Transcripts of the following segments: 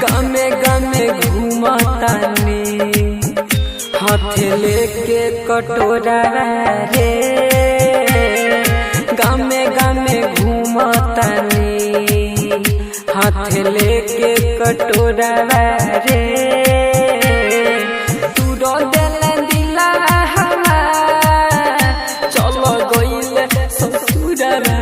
गामे गामे घूमतानी हाथ लेके कटोरा रे। गामे गामे घूमतानी हाथ लेके कटोरा रे। तू रो देले दिला हमार चलो गइले ससुरा रे।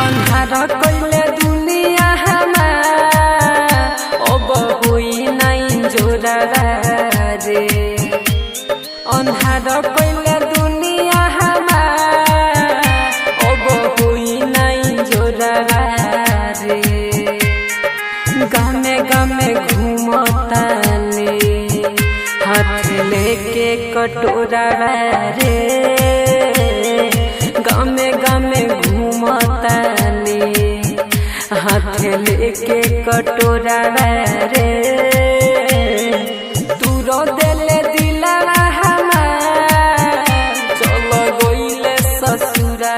अन्हारा कइले दुनिया हमार अब होई नाइन जोरा रे। अन्हारा कइले दुनिया हमार अब होई नाइन जोरा रे। गामे गामे घूमतानी हाथ लेके कटोरा रे। गामे गामे घूमतानी हाथ लेके कटोरा रे। तू रो देले दिला हमार चलो गइले ससुरा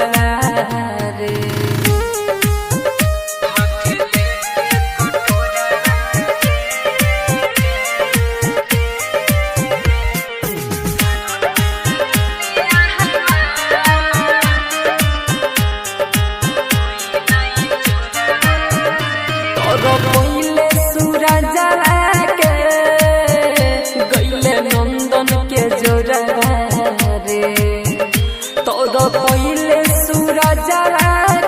रे। पहिले सूरज के गइले नंदन के जोरा रे। तोर पहिले सूरज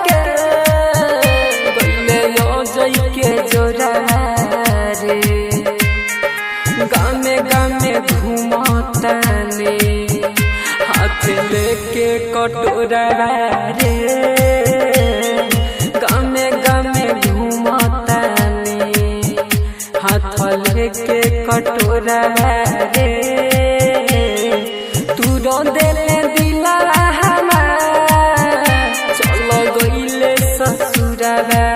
के गइले अजय के जोरा रे। गामे गामे घूमतानी हाथ लेके कटोरा रे। गामे गामे घूमतानी हाथ लेके कटोरा रे। तू रो देले दिला हमार चलो गइले ससुरा रे।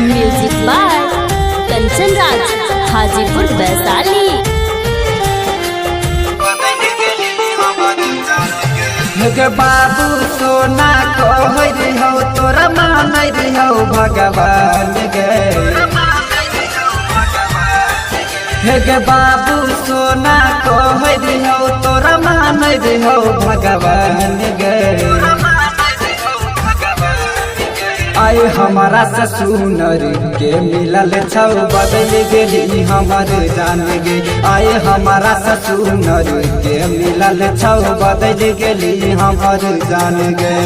Music by Kanchan Raj Hajipur Vaishali. गे बाबू सोना कहै हो तोरा मानै हो भगवान गे। गे बाबू सोना कहै हो तोरा मानै हो भगवान गे। आए हमारा ससुनर के मिलल छौ बदल गेली हमर जान गे। आए हमारा ससुनर के मिलल छौ बदल गेली हमर जान गे।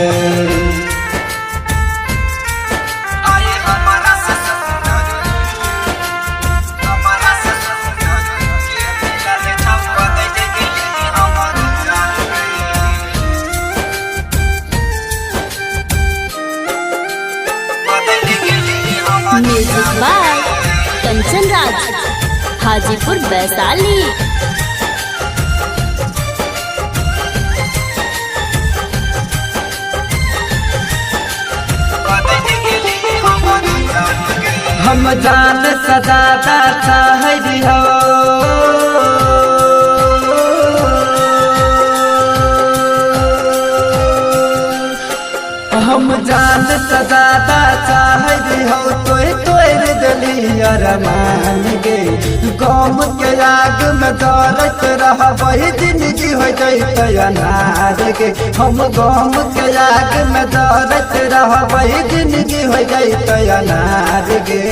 Music by Kanchan Raj Hajipur Vaishali. हम जान सजादा चाहै हो हम जान सजादा चाहै हो तोय तोर दिली अरमान गे। गम के आग में दौड़त रहबै जिंदगी हो जैतै अनार गे। हम गम के आग में दौड़त रहबै जिंदगी हो जैतै अनार गे।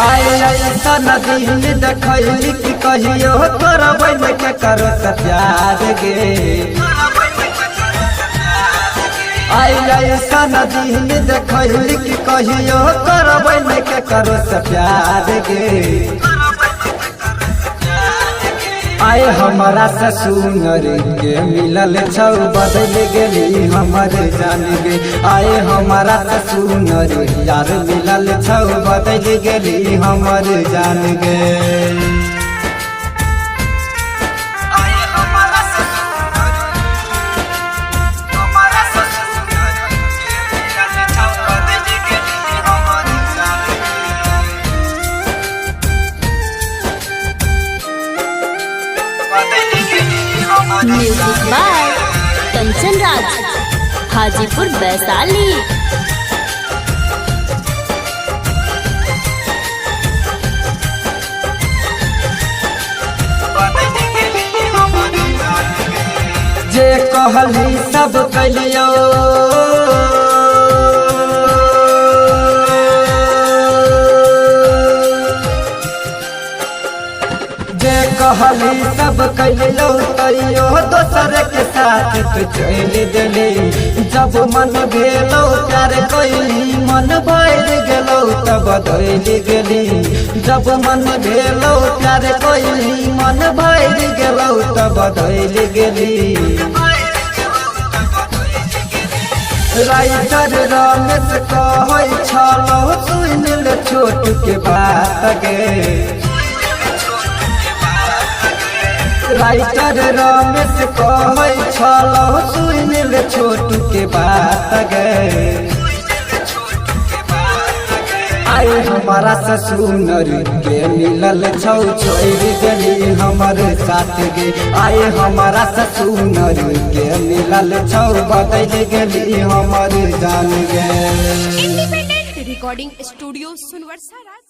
आए ऐसा दिन देखैली कि कहियो करबै में के करो प्यार गे। आई ऐसा दिन देखैली कि कहियो करबै में के करो प्यार गे। आए हमारा ससुर के मिलल छौ बदल गेली हमर जान गे। आए हमारा ससुर यार मिलल छौ बदल गेली हमर जान गे। Music by Kanchan Raj, Hajipur Vaishali. जे कहली सब कलियो जे कहली सब कलियो तैयो दोसर के साथ तू चल दिली। जब मन भेलो प्यार कैली मन भर गेलो तब बदल गेली। जब मन भेलो प्यार कैली मन भर गेलो तब बदल गेली। राइटर रमेश कहै छलो सुनिल छोट के बात गे। राइटर रमेश कहै छलो सुनिल छोट के बात गे। आए हमारा ससुर के मिलल छौ छोड़ गेली हमर साथ गे। आए हमारा ससुर के मिलल छौ बदल गेली हमर जान गे। Independent recording studio Sunwarsa.